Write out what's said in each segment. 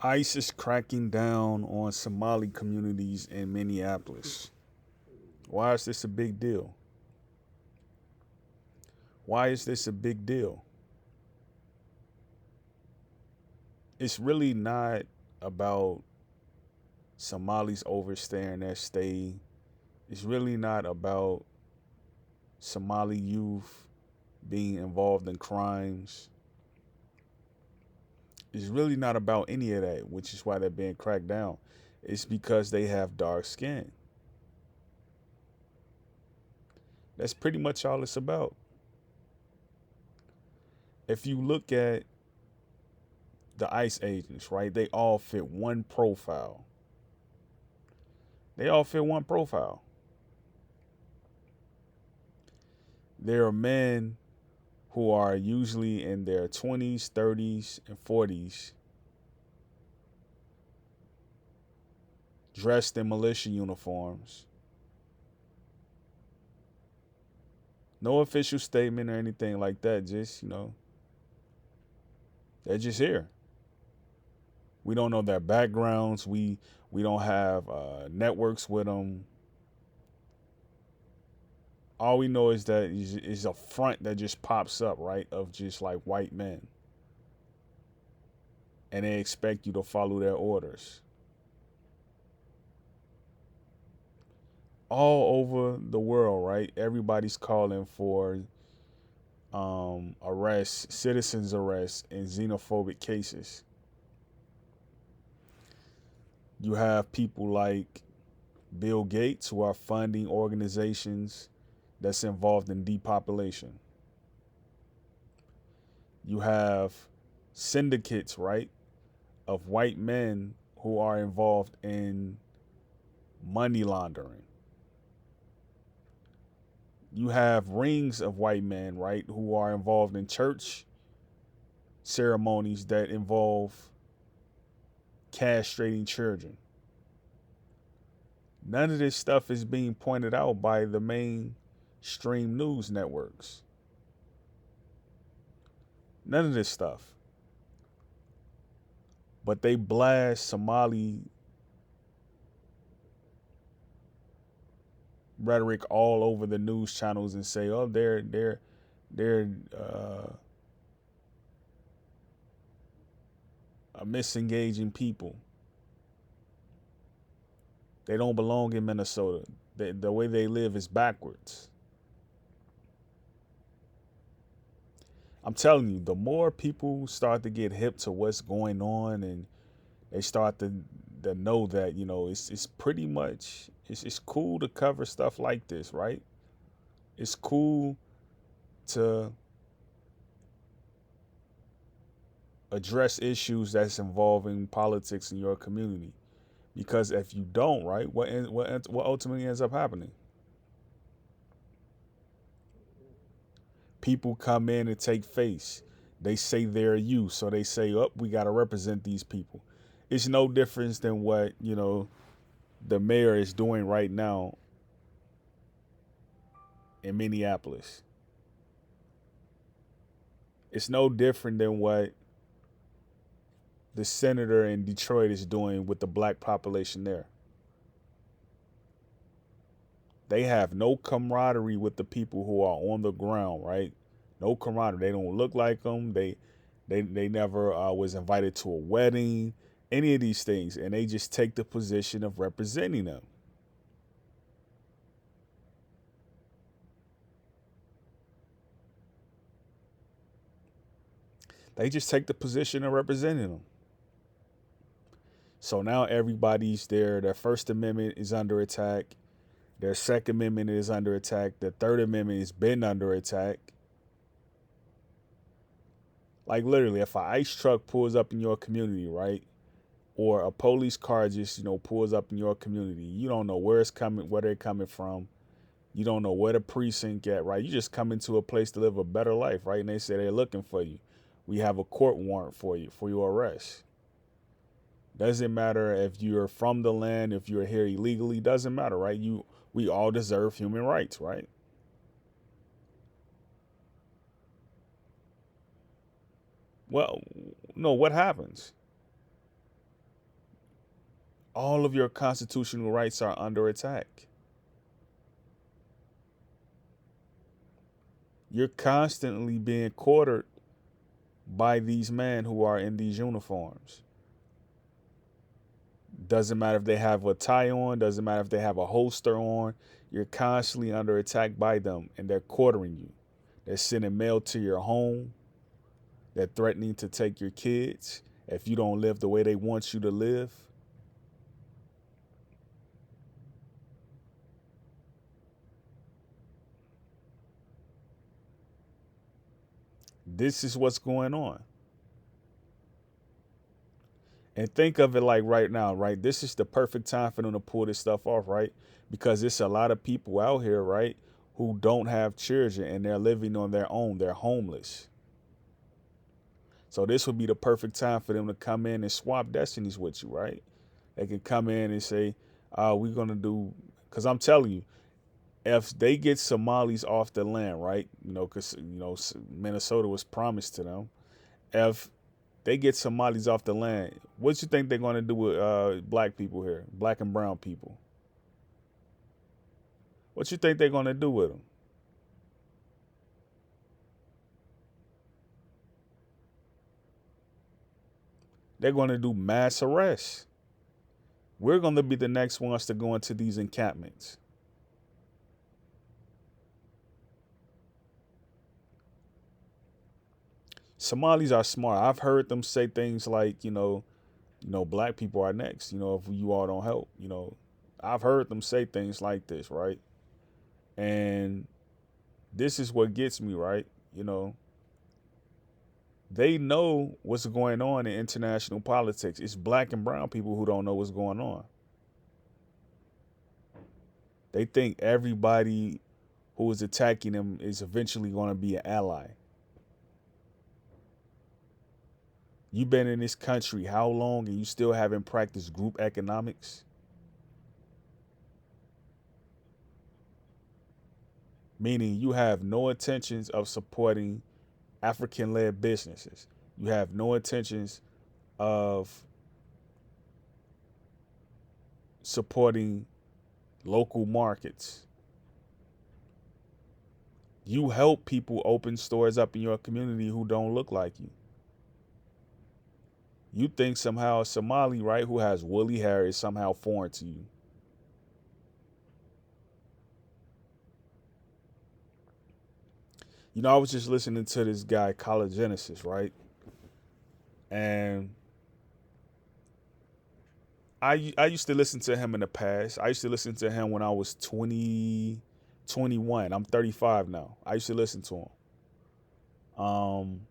ICE is cracking down on Somali communities in Minneapolis. Why is this a big deal? Why is this a big deal? It's really not about Somalis overstaying their stay. It's really not about Somali youth being involved in crimes. It's really not about any of that, which is why they're being cracked down. It's because they have dark skin. That's pretty much all it's about. If you look at the ICE agents, right, they all fit one profile. They all fit one profile. There are men who are usually in their 20s, 30s, and 40s, dressed in militia uniforms. No official statement or anything like that. Just, they're just here. We don't know their backgrounds. We don't have networks with them. All we know is that is a front that just pops up, right, of just like white men, and they expect you to follow their orders. All over the world, right? Everybody's calling for arrests, citizens arrests in xenophobic cases. You have people like Bill Gates who are funding organizations that's involved in depopulation. You have syndicates, right, of white men who are involved in money laundering. You have rings of white men, right, who are involved in church ceremonies that involve castrating children. None of this stuff is being pointed out by the mainstream news networks. None of this stuff. But they blast Somali rhetoric all over the news channels and say, "Oh, they're misengaging people. They don't belong in Minnesota. The way they live is backwards." I'm telling you, the more people start to get hip to what's going on, and they start to know that it's pretty much it's cool to cover stuff like this, right? It's cool to address issues that's involving politics in your community, because if you don't, right, what ultimately ends up happening? People come in and take face. They say they're you, so they say, "Oh, we got to represent these people." It's no difference than what the mayor is doing right now in Minneapolis. It's no different than what the senator in Detroit is doing with the black population there. They have no camaraderie with the people who are on the ground, right? No camaraderie. They don't look like them. They never was invited to a wedding, any of these things, and they just take the position of representing them. They just take the position of representing them. So now everybody's there. Their First Amendment is under attack. Their Second Amendment is under attack. The Third Amendment has been under attack. Like literally, if an ICE truck pulls up in your community, right, or a police car just pulls up in your community, you don't know where it's coming, where they're coming from. You don't know where the precinct at, right? You just come into a place to live a better life, right? And they say they're looking for you. We have a court warrant for you for your arrest. Doesn't matter if you're from the land, if you're here illegally, doesn't matter, right? We all deserve human rights, right? Well, no, what happens? All of your constitutional rights are under attack. You're constantly being quartered by these men who are in these uniforms. Doesn't matter if they have a tie on, doesn't matter if they have a holster on. You're constantly under attack by them, and they're quartering you. They're sending mail to your home. They're threatening to take your kids if you don't live the way they want you to live. This is what's going on. And think of it like right now, right? This is the perfect time for them to pull this stuff off, right? Because it's a lot of people out here, right, who don't have children and they're living on their own. They're homeless. So this would be the perfect time for them to come in and swap destinies with you, right? They can come in and say, we're going to do, because I'm telling you, if they get Somalis off the land, right, because, Minnesota was promised to them. If they get Somalis off the land, what you think they're going to do with black people here, black and brown people? What you think they're going to do with them? They're going to do mass arrests. We're going to be the next ones to go into these encampments. Somalis are smart. I've heard them say things like, black people are next, if you all don't help, I've heard them say things like this, right? And this is what gets me, right? They know what's going on in international politics. It's black and brown people who don't know what's going on. They think everybody who is attacking them is eventually going to be an ally. You've been in this country how long and you still haven't practiced group economics? Meaning you have no intentions of supporting African-led businesses. You have no intentions of supporting local markets. You help people open stores up in your community who don't look like you. You think somehow a Somali, right, who has woolly hair is somehow foreign to you. I was just listening to this guy, College Genesis, right? And I used to listen to him in the past. I used to listen to him when I was 20, 21. I'm 35 now. I used to listen to him.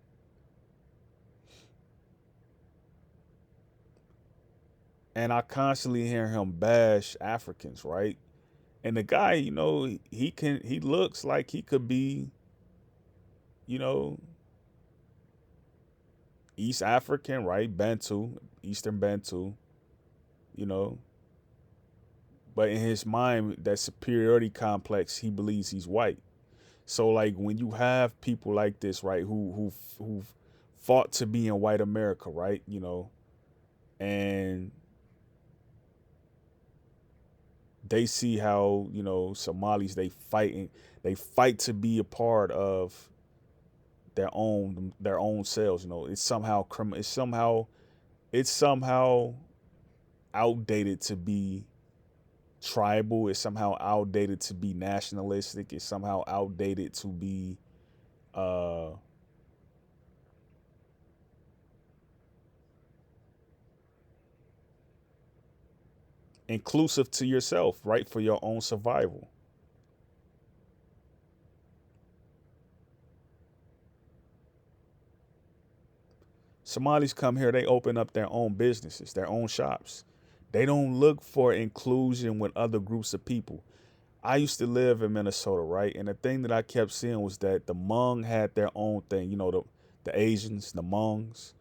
And I constantly hear him bash Africans, right? And the guy, he looks like he could be, you know, East African, right? Bantu, Eastern Bantu, you know. But in his mind, that superiority complex, he believes he's white. So like when you have people like this, right, who fought to be in white America, right, and they see how Somalis they fight to be a part of their own selves. It's somehow criminal. It's somehow outdated to be tribal. It's somehow outdated to be nationalistic. It's somehow outdated to be uh inclusive to yourself, right, for your own survival. Somalis come here, they open up their own businesses, their own shops. They don't look for inclusion with other groups of people. I used to live in Minnesota, right? And the thing that I kept seeing was that the Hmong had their own thing. The Asians, the Hmongs.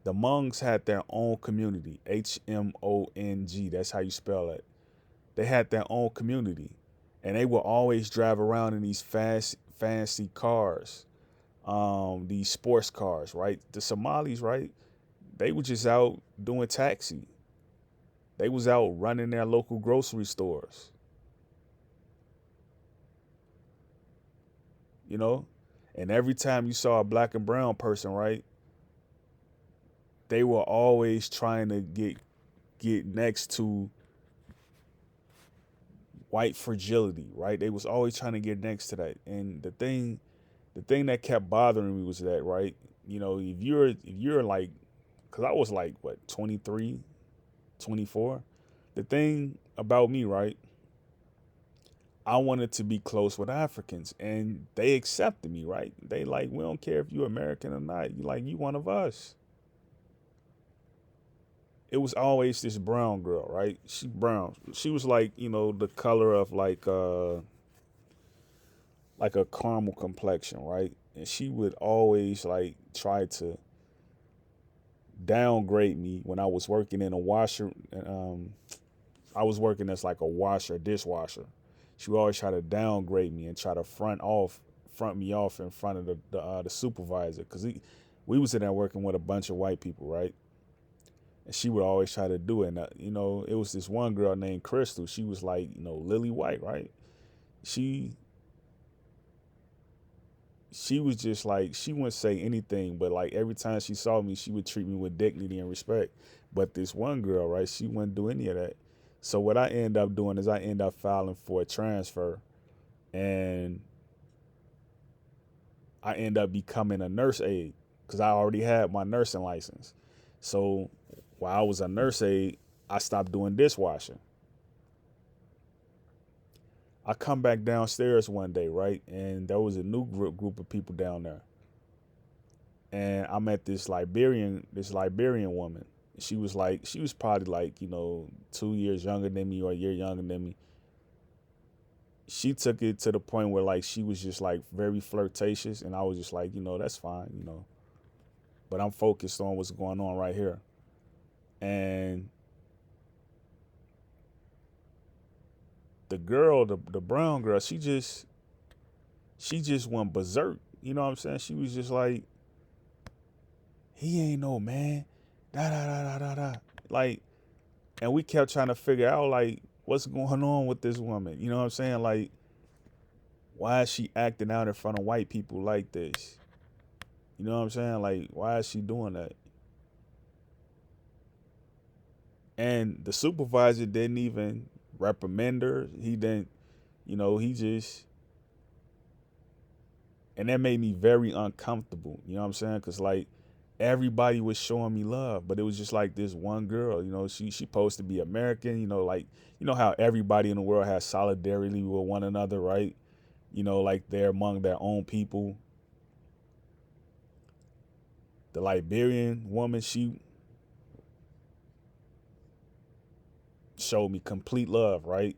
The Hmongs had their own community. Hmong. That's how you spell it. They had their own community. And they would always drive around in these fancy cars, these sports cars, right? The Somalis, right? They were just out doing taxi. They was out running their local grocery stores, you know? And every time you saw a black and brown person, right, they were always trying to get next to white fragility, right? They was always trying to get next to that. And the thing that kept bothering me was that, right, if you're like, cuz I was like what, 23, 24. The thing about me, right, I wanted to be close with Africans, and they accepted me, right? They like, we don't care if you're American or not. You like, you one of us. It was always this brown girl, right? She brown. She was like, the color of like a caramel complexion, right? And she would always like try to downgrade me when I was working in a washer. I was working as like a washer, dishwasher. She would always try to downgrade me and try to front me off in front of the supervisor, because we was in there working with a bunch of white people, right? And she would always try to do it. And, it was this one girl named Crystal. She was like, lily white, right? She she was just like, she wouldn't say anything, but like every time she saw me, she would treat me with dignity and respect. But this one girl, right, she wouldn't do any of that. So what I end up doing is I end up filing for a transfer, and I end up becoming a nurse aide because I already had my nursing license. So while I was a nurse aide, I stopped doing dishwashing. I come back downstairs one day, right, and there was a new group of people down there, and I met this Liberian woman. She was probably like 2 years younger than me or a year younger than me. She took it to the point where like she was just like very flirtatious, and I was just like, that's fine, but I'm focused on what's going on right here. And the girl, the brown girl, she just went berserk. You know what I'm saying? She was just like, he ain't no man. Da da da da da da. Like, and we kept trying to figure out like what's going on with this woman. You know what I'm saying? Like, why is she acting out in front of white people like this? You know what I'm saying? Like, why is she doing that? And the supervisor didn't even reprimand her. He didn't, he just, and that made me very uncomfortable. You know what I'm saying? Because like everybody was showing me love, but it was just like this one girl. She supposed to be American. Like, how everybody in the world has solidarity with one another, right? Like they're among their own people. The Liberian woman, she showed me complete love, right?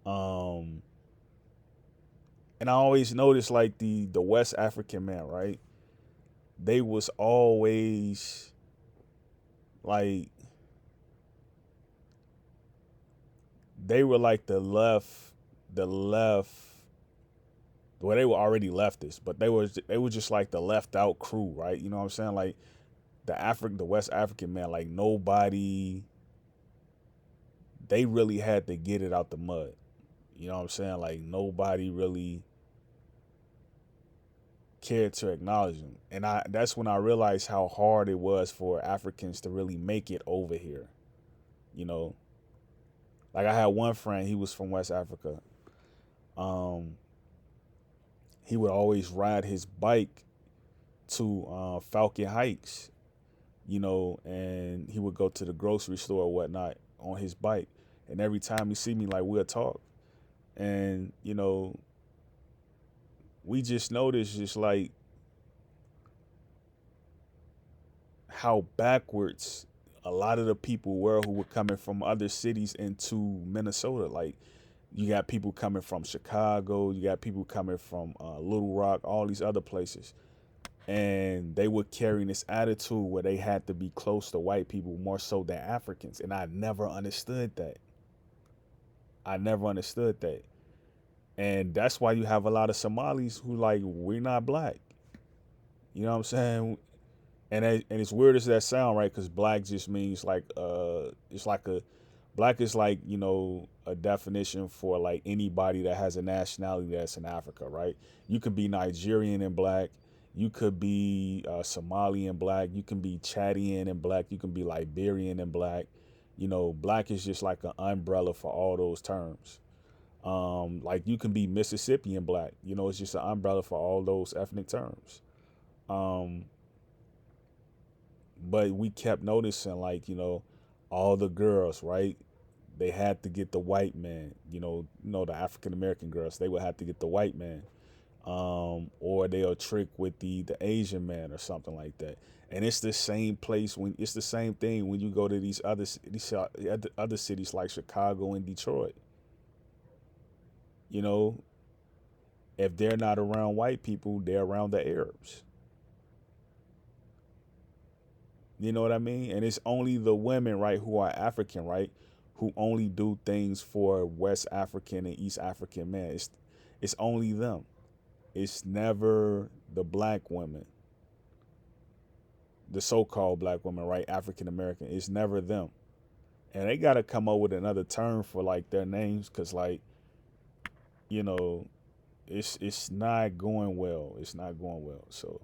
Um, and I always noticed like the West African men, right? They was always like, they were like the left. Well, they were already leftists, but they were just like the left out crew, right? You know what I'm saying? Like the West African man, like nobody, they really had to get it out the mud. You know what I'm saying? Like nobody really cared to acknowledge them. And that's when I realized how hard it was for Africans to really make it over here. You know, like I had one friend, he was from West Africa. Um, he would always ride his bike to Falcon Heights, and he would go to the grocery store or whatnot on his bike. And every time he see me, like we'll talk. And, we just noticed just like how backwards a lot of the people were who were coming from other cities into Minnesota. Like you got people coming from Chicago, you got people coming from Little Rock, all these other places. And they were carrying this attitude where they had to be close to white people more so than Africans. And I never understood that. I never understood that. And that's why you have a lot of Somalis who like, we're not black. You know what I'm saying? And it's weird as that sound, right? Because black just means like it's like Black is like, a definition for like anybody that has a nationality that's in Africa, right? You could be Nigerian and black. You could be Somali and black. You can be Chadian and black. You can be Liberian and black. Black is just like an umbrella for all those terms. Like you can be Mississippian black. It's just an umbrella for all those ethnic terms. Um, but we kept noticing, like, all the girls, right? They had to get the white man. The African American girls, they would have to get the white man, or they'll trick with the Asian man or something like that. And it's the same place when it's the same thing when you go to these other cities like Chicago and Detroit. You know, if they're not around white people, they're around the Arabs. You know what I mean? And it's only the women, right, who are African, right, who only do things for West African and East African men. It's only them. It's never the black women, the so-called black women, right, African American. It's never them. And they got to come up with another term for like their names, cuz like, you know, it's not going well. It's not going well. So,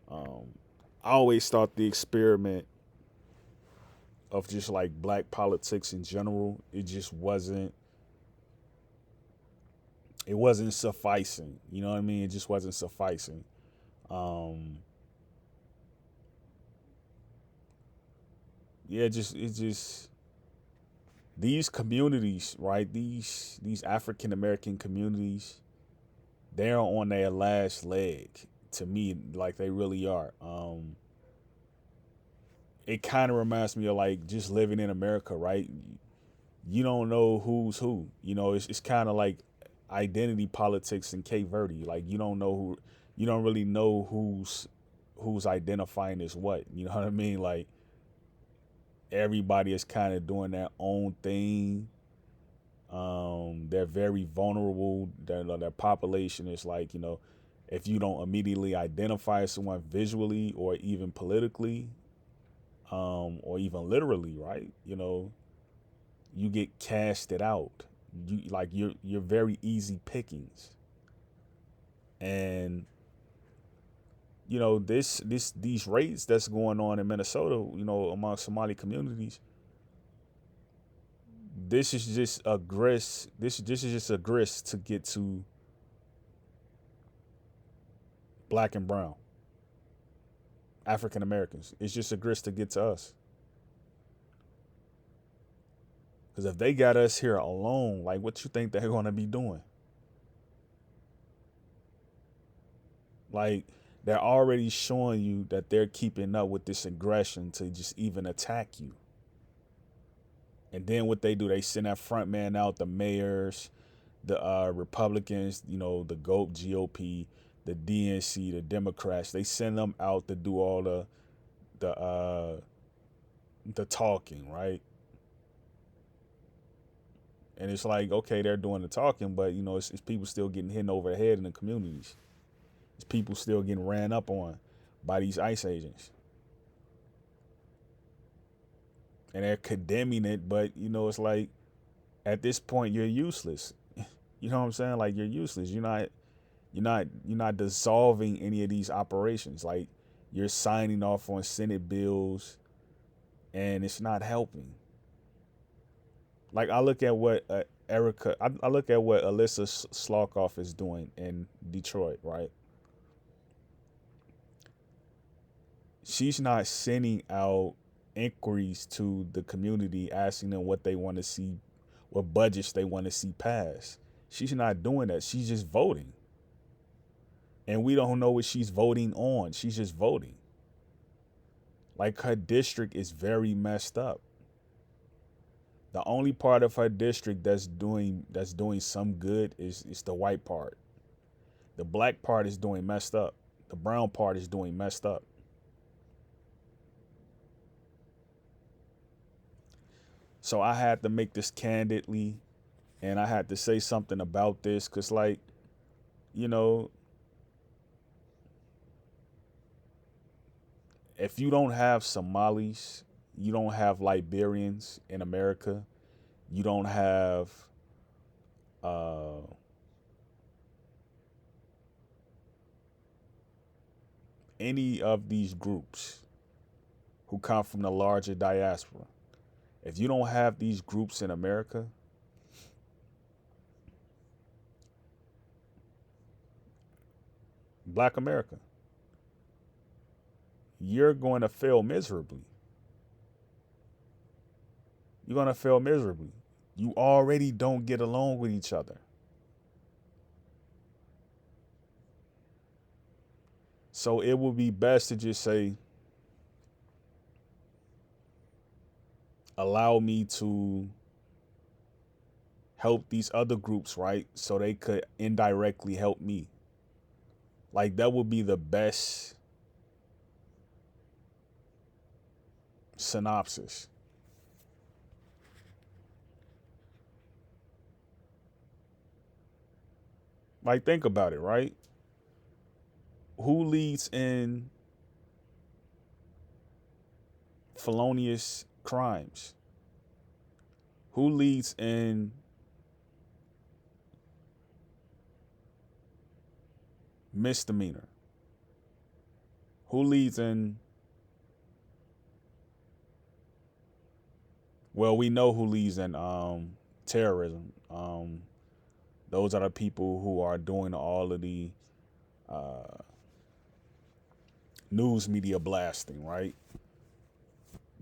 um I always thought the experiment of just like black politics in general, it wasn't sufficing. You know what I mean? It just wasn't sufficing. Um yeah, it just these communities, right? These African American communities, they're on their last leg to me, like they really are. It kind of reminds me of like just living in America, right? You don't know who's who. It's kind of like identity politics in Cape Verde. Like you don't really know who's identifying as what. You know what I mean? Like everybody is kind of doing their own thing. They're very vulnerable. Their population is like, if you don't immediately identify as someone visually or even politically, or even literally, right? You get casted out. You're very easy pickings. And these raids that's going on in Minnesota, among Somali communities, this is just a grist. This is just a grist to get to black and brown African Americans. It's just a grist to get to us. Because if they got us here alone, like what you think they're gonna be doing? Like they're already showing you that they're keeping up with this aggression to just even attack you. And then what they do, they send that front man out, the mayors, the Republicans, the GOP GOP, the DNC, the Democrats. They send them out to do all the the talking, right? And it's like, okay, they're doing the talking, but it's people still getting hit over the head in the communities. It's people still getting ran up on by these ICE agents, and they're condemning it. But it's like at this point you're useless. You know what I'm saying? Like you're useless. You're not dissolving any of these operations. Like you're signing off on Senate bills, and it's not helping. Like I look at what I look at what Alyssa Slockoff is doing in Detroit, right? She's not sending out inquiries to the community asking them what they want to see, what budgets they want to see passed. She's not doing that. She's just voting. And we don't know what she's voting on. She's just voting. Like her district is very messed up. The only part of her district that's doing some good is the white part. The black part is doing messed up. The brown part is doing messed up. So I had to make this candidly, and I had to say something about this because, like, you know, if you don't have Somalis, you don't have Liberians in America, You don't have uh, any of these groups who come from the larger diaspora. If you don't have these groups in America, Black America, you're going to fail miserably. You're going to fail miserably. You already don't get along with each other. So it would be best to just say, allow me to help these other groups, right? So they could indirectly help me. Like that would be the best synopsis. Like think about it, right? Who leads in felonious crimes? Who leads in misdemeanor? Who leads in, well, we know who leads in terrorism. Those are the people who are doing all of the uh, news media blasting, right?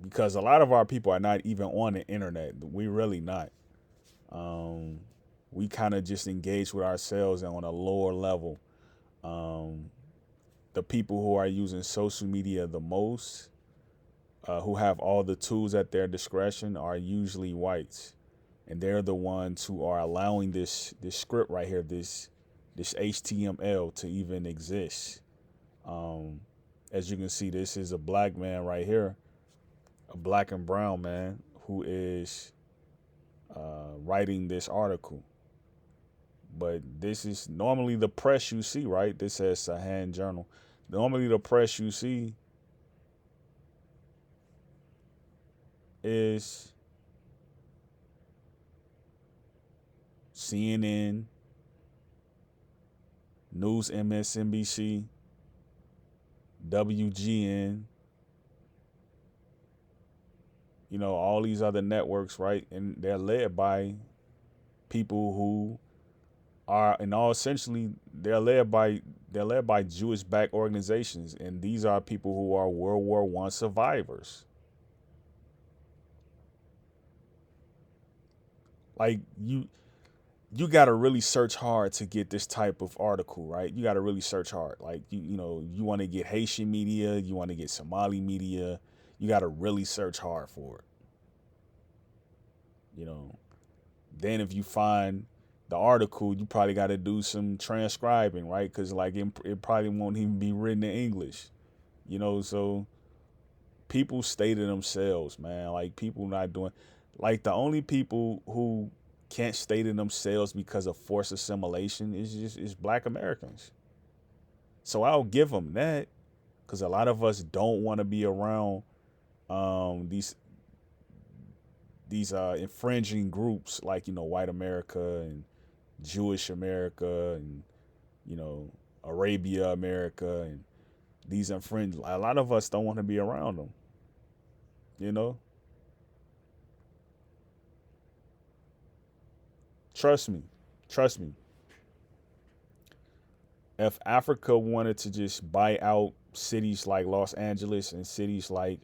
Because a lot of our people are not even on the internet. We really not. Um, we kind of just engage with ourselves on a lower level. Um, the people who are using social media the most, who have all the tools at their discretion, are usually whites, and they're the ones who are allowing this script right here, this HTML to even exist. Um, as you can see, this is a black man right here, a black and brown man who is writing this article. But this is normally the press you see, right? This says a hand journal. Normally the press you see is CNN, News MSNBC, WGN, all these other networks, right? And they're led by people who are, and all essentially, they're led by Jewish backed organizations, and these are people who are World War I survivors. Like you got to really search hard to get this type of article, right? You got to really search hard. Like you want to get Haitian media, you want to get Somali media, you got to really search hard for it. You know, then if you find the article, you probably got to do some transcribing, right? Because like it probably won't even be written in English. So people stay to themselves, man. Like people not doing, like the only people who can't stay to themselves because of forced assimilation is Black Americans. So I'll give them that, because a lot of us don't want to be around these infringing groups like white America and Jewish America and you know Arabia America and these infringe. A lot of us don't want to be around them. You know, trust me, trust me. If Africa wanted to just buy out cities like Los Angeles and cities like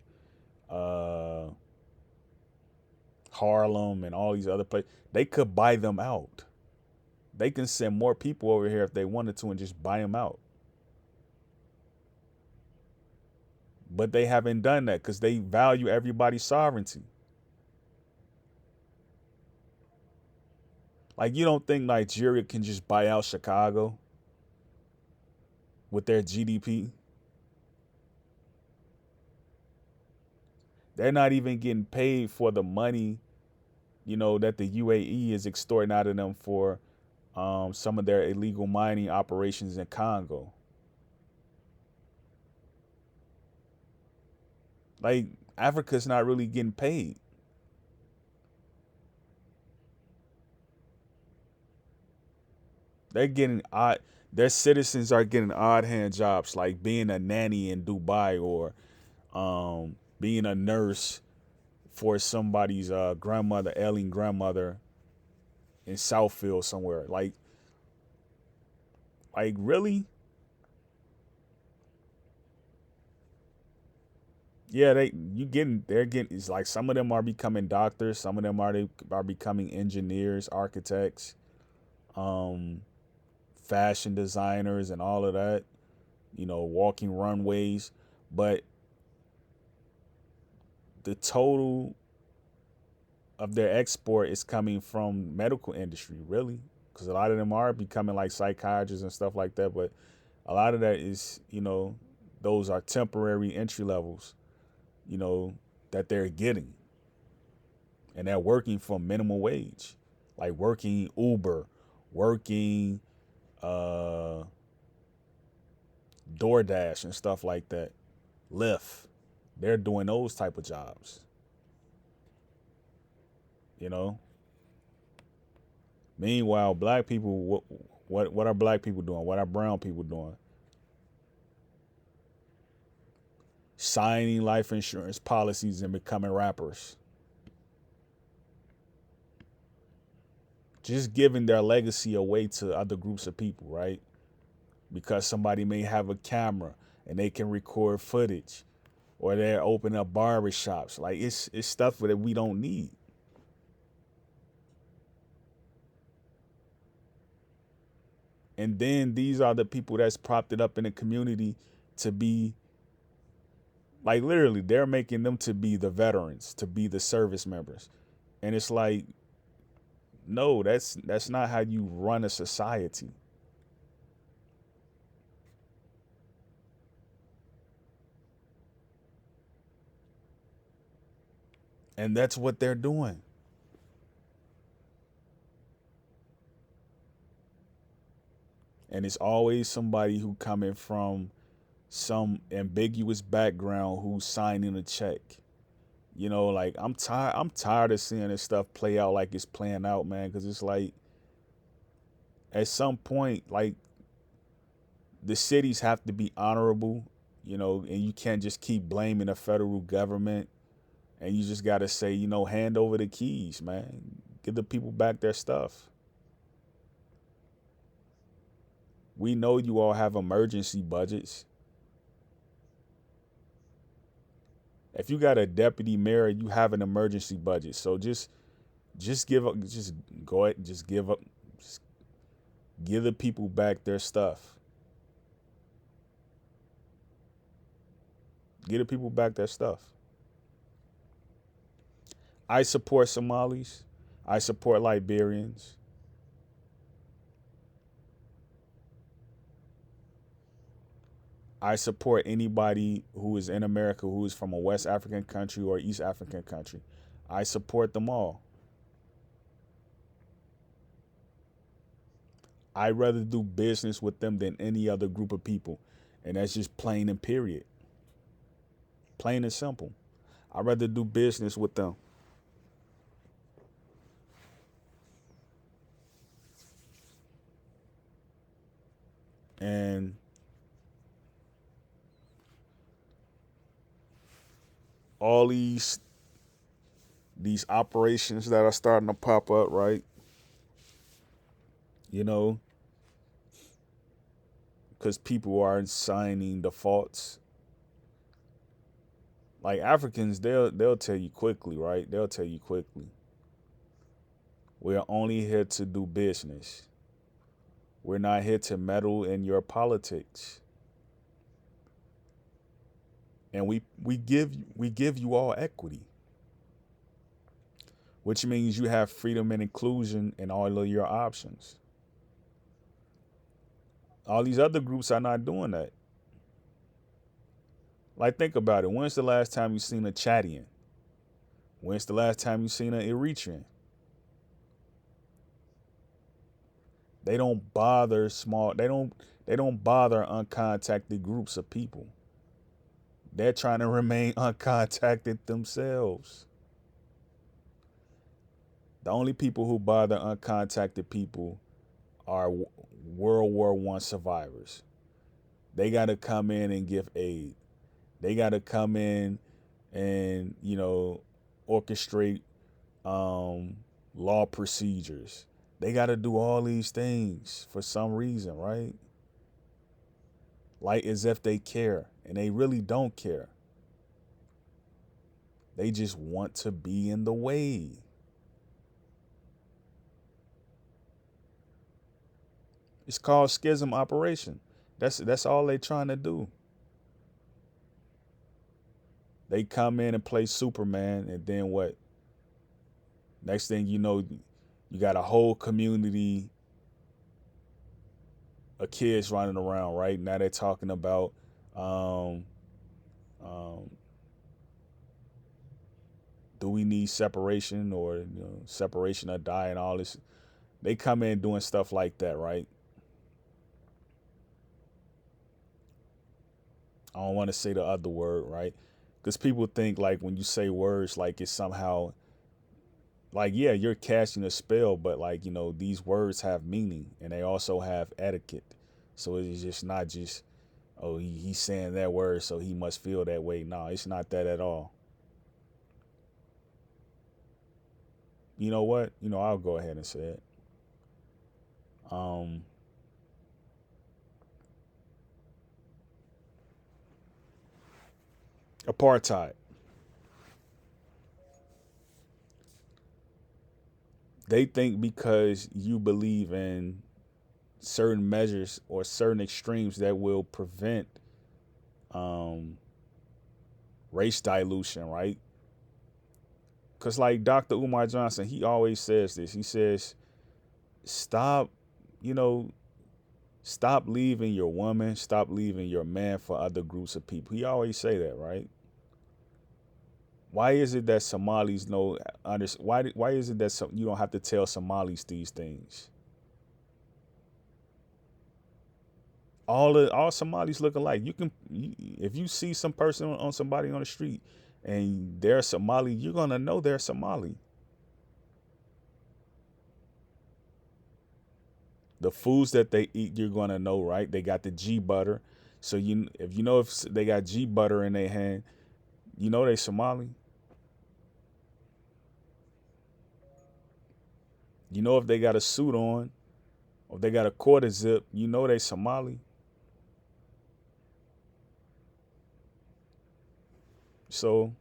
uh, Harlem and all these other places, they could buy them out. They can send more people over here if they wanted to and just buy them out. But they haven't done that because they value everybody's sovereignty. Like, you don't think Nigeria can just buy out Chicago with their GDP? They're not even getting paid for the money, that the UAE is extorting out of them for some of their illegal mining operations in Congo. Like, Africa's not really getting paid. They're getting odd. Their citizens are getting odd hand jobs like being a nanny in Dubai or being a nurse for somebody's grandmother, ailing grandmother in Southfield somewhere. Like really? Yeah, they're getting. It's like some of them are becoming doctors, some of them are becoming engineers, architects, um, fashion designers, and all of that. Walking runways, but the total of their export is coming from medical industry, really, because a lot of them are becoming like psychiatrists and stuff like that. But a lot of that is, those are temporary entry levels, you know, that they're getting, and they're working for minimum wage, like working Uber, working uh, DoorDash and stuff like that, Lyft. They're doing those type of jobs, you know. Meanwhile, black people, what are black people doing? What are brown people doing? Signing life insurance policies and becoming rappers. Just giving their legacy away to other groups of people, right? Because somebody may have a camera and they can record footage, or they're opening up barbershops. Like it's stuff that we don't need. And then these are the people that's propped it up in the community to be, like, literally they're making them to be the veterans, to be the service members. And it's like, no, that's not how you run a society. And that's what they're doing. And it's always somebody who coming from some ambiguous background who's signing a check. Like I'm tired of seeing this stuff play out like it's playing out, man, because it's like at some point, like, the cities have to be honorable, and you can't just keep blaming the federal government, and you just got to say, hand over the keys, man. Give the people back their stuff. We know you all have emergency budgets. If you got a deputy mayor, you have an emergency budget. So just give up, just go ahead, just give up, just give the people back their stuff. Give the people back their stuff. I support Somalis. I support Liberians. I support anybody who is in America who is from a West African country or East African country. I support them all. I'd rather do business with them than any other group of people. And that's just plain and period. Plain and simple. I'd rather do business with them. And all these operations that are starting to pop up, right? You know, because people are signing defaults. Like Africans, they'll tell you quickly, right? They'll tell you quickly. We're only here to do business. We're not here to meddle in your politics. And we give you all equity, which means you have freedom and inclusion in all of your options. All these other groups are not doing that. Like, think about it. When's the last time you seen a Chadian? When's the last time you seen an Eritrean? They don't bother small. They don't bother uncontacted groups of people. They're trying to remain uncontacted themselves. The only people who bother uncontacted people are World War I survivors. They got to come in and give aid. They got to come in and, orchestrate um, law procedures. They got to do all these things for some reason, right? Like as if they care, and they really don't care. They just want to be in the way. It's called schism operation. That's all they trying to do. They come in and play Superman, and then what? Next thing you know, you got a whole community of kids running around. Right now, they're talking about um, um, do we need separation, or separation or die, and all this. They come in doing stuff like that, right? I don't want to say the other word, right? Because people think like when you say words, like it's somehow like, yeah, you're casting a spell, but like, these words have meaning and they also have etiquette. So it's just not just, oh, he's saying that word, so he must feel that way. No, it's not that at all. You know what? I'll go ahead and say it. Um, Apartheid. They think because you believe in certain measures or certain extremes that will prevent um, race dilution, right? Because, like Dr. Umar Johnson, he always says this. He says, stop, you know, stop leaving your woman, stop leaving your man for other groups of people. He always say that, right? Why is it that Somalis know? Why is it that you don't have to tell Somalis these things? All Somalis look alike. If you see some person on somebody on the street and they're Somali, you're gonna know they're Somali. The foods that they eat, you're gonna know, right? They got the G butter, so if they got G butter in their hand, you know they Somali. You know if they got a suit on, or if they got a quarter zip, you know they Somali. So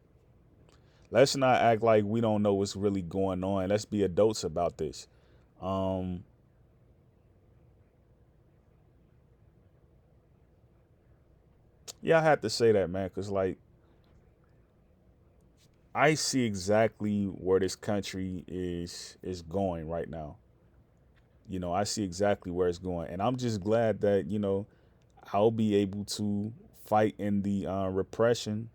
let's not act like we don't know what's really going on. Let's be adults about this. Um, yeah, I had to say that, man, because like I see exactly where this country is going right now. I see exactly where it's going, and I'm just glad that I'll be able to fight in the repression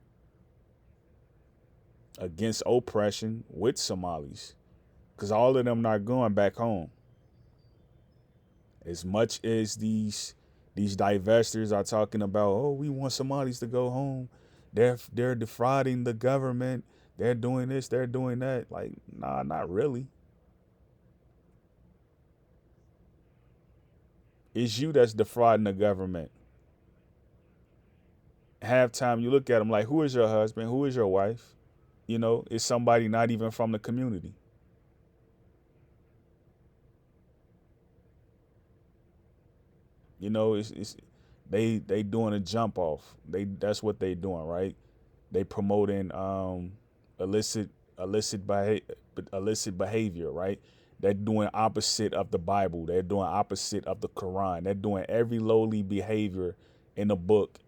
against oppression with Somalis, because all of them not going back home. As much as these divestors are talking about, oh, we want Somalis to go home, they're defrauding the government, they're doing this, they're doing that. Like, nah, not really. It's you that's defrauding the government. Halftime, you look at them like, who is your husband? Who is your wife? It's somebody not even from the community. It's they doing a jump off. That's what they doing, right? They promoting illicit illicit behavior, right? They're doing opposite of the Bible. They're doing opposite of the Quran. They're doing every lowly behavior in the book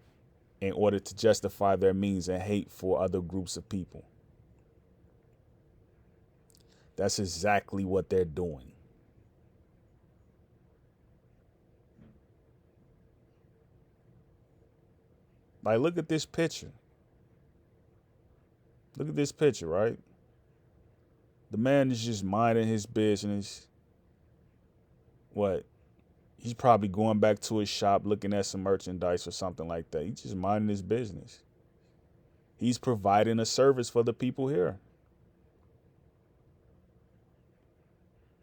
in order to justify their means and hate for other groups of people. That's exactly what they're doing. Like, look at this picture. Look at this picture, right? The man is just minding his business. What? He's probably going back to his shop looking at some merchandise or something like that. He's just minding his business. He's providing a service for the people here.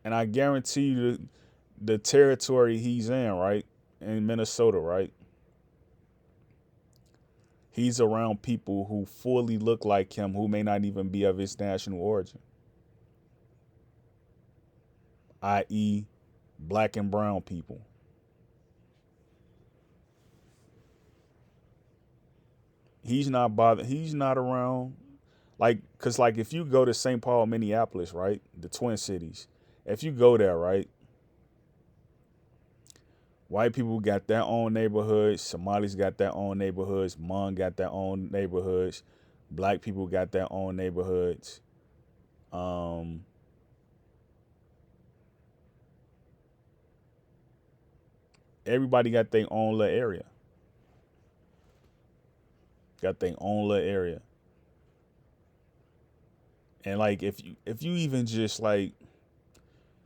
And I guarantee you the territory he's in, right? In Minnesota, right? He's around people who fully look like him who may not even be of his national origin, i.e., black and brown people. He's not bothered. He's not around. Like, cause like if you go to St. Paul, Minneapolis, right, the Twin Cities, if you go there, right, white people got their own neighborhoods, Somalis got their own neighborhoods, Hmong got their own neighborhoods, black people got their own neighborhoods. Um, Everybody got their own little area. Got their own little area. And like if you even just like,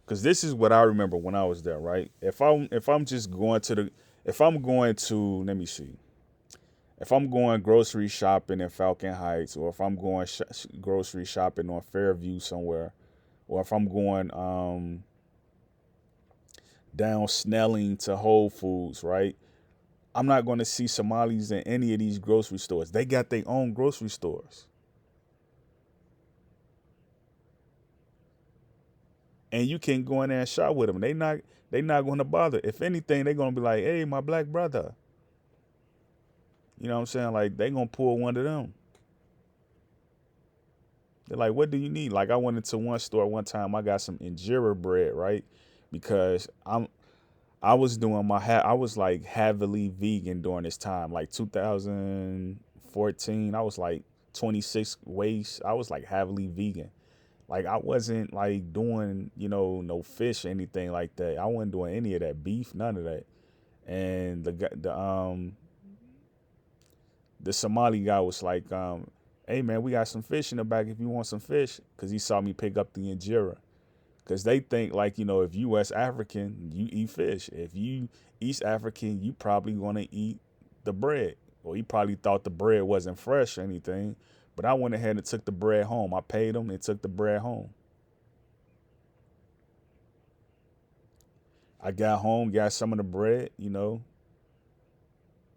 because this is what I remember when I was there, right? If I'm just going to the if I'm going to let me see, if I'm going grocery shopping in Falcon Heights, or if I'm going grocery shopping on Fairview somewhere, or if I'm going down Snelling to Whole Foods, right? I'm not going to see Somalis in any of these grocery stores. They got their own grocery stores. And you can go in there and shop with them. They not going to bother. If anything, they're going to be like, "Hey, my black brother." You know what I'm saying? Like they going to pull one of them. They're like, "What do you need?" Like I went into one store one time. I got some injera bread, right? Because I was doing I was like heavily vegan during this time, like 2014. I was like 26 waist. I was like heavily vegan. Like I wasn't like doing, no fish or anything like that. I wasn't doing any of that beef, none of that. And the Somali guy was like, "Hey man, we got some fish in the back if you want some fish," because he saw me pick up the injera. Because they think like, if you West African, you eat fish. If you East African, you probably want to eat the bread. Or he probably thought the bread wasn't fresh or anything. But I went ahead and took the bread home. I paid them and took the bread home. I got home, got some of the bread,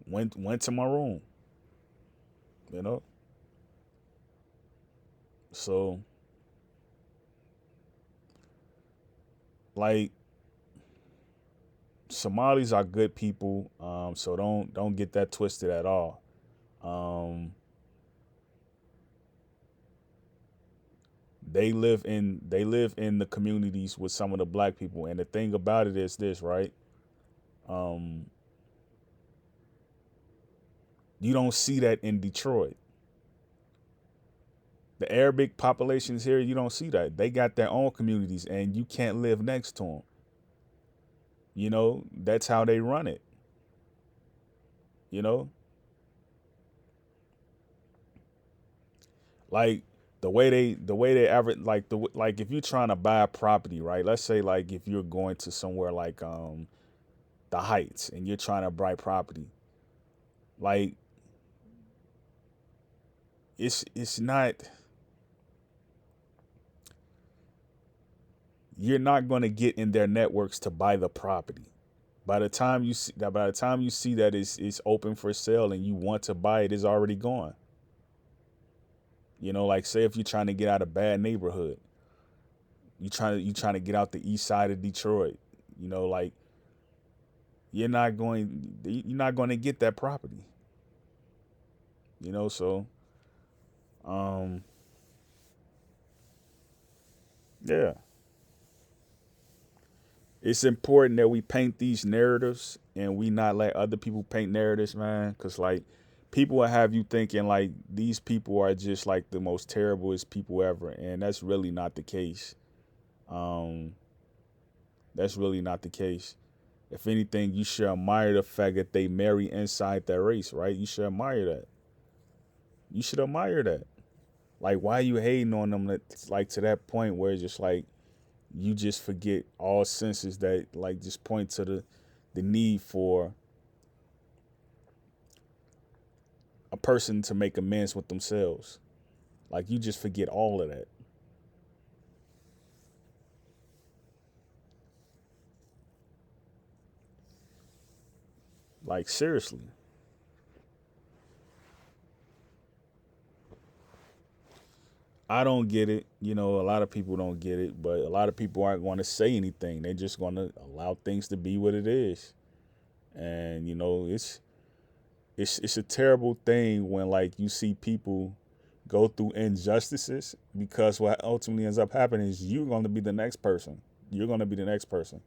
went to my room, you know. So like Somalis are good people, so don't get that twisted at all. Um, they live in the communities with some of the black people, and the thing about it is this, right? Um, you don't see that in Detroit. The Arabic populations here, you don't see that. They got their own communities, and you can't live next to them. That's how they run it. You know, like the way they average, like if you're trying to buy a property, right? Let's say like if you're going to somewhere like the Heights and you're trying to buy property, like it's not you're not going to get in their networks to buy the property. By the time you see that it's open for sale and you want to buy it, it's already gone. Like say if you're trying to get out of a bad neighborhood, you trying to get out the east side of Detroit, like you're not going to get that property. So um yeah, it's important that we paint these narratives and we not let other people paint narratives, man. Because like people will have you thinking like these people are just like the most terriblest people ever, and that's really not the case. Um, that's really not the case. If anything, you should admire the fact that they marry inside their race, right? You should admire that. You should admire that. Like, why are you hating on them? Like to that point where it's just like you just forget all senses that like just point to the need for a person to make amends with themselves. Like you just forget all of that. Like seriously. I don't get it. You know, a lot of people don't get it, but a lot of people aren't going to say anything. They're just going to allow things to be what it is. And you know, it's a terrible thing when like you see people go through injustices, because what ultimately ends up happening is you're going to be the next person. You're going to be the next person.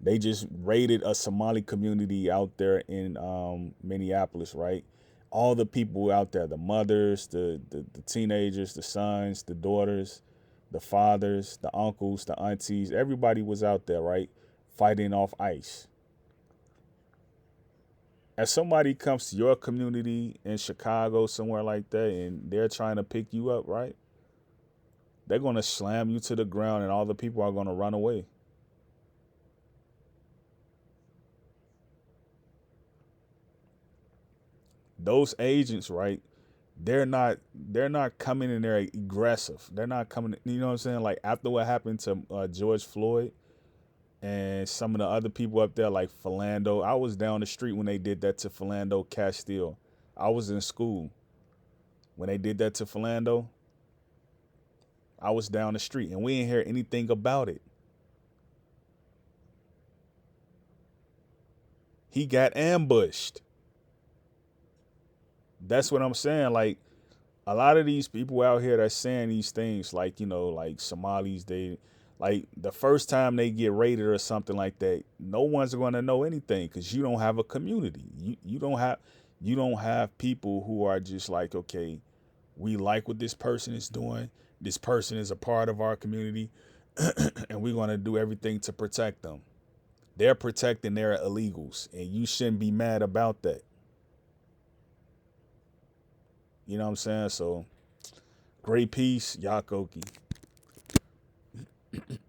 They just raided a Somali community out there in Minneapolis, right? All the people out there, the mothers, the teenagers, the sons, the daughters, the fathers, the uncles, the aunties, everybody was out there, right? Fighting off ICE. As somebody comes to your community in Chicago, somewhere like that, and they're trying to pick you up, right? They're going to slam you to the ground and all the people are going to run away. Those agents, right? They're not coming in there aggressive. They're not coming. You know what I'm saying? Like after what happened to George Floyd and some of the other people up there, like Philando. I was down the street when they did that to Philando Castile. I was in school when they did that to Philando. I was down the street and we didn't hear anything about it. He got ambushed. That's what I'm saying. Like a lot of these people out here that's saying these things, like, you know, like Somalis, they like the first time they get raided or something like that, no one's going to know anything because you don't have a community. You don't have people who are just like, okay, we like what this person is doing. This person is a part of our community, and we're going to do everything to protect them. They're protecting their illegals, and you shouldn't be mad about that. You know what I'm saying? So great piece, Yakoki.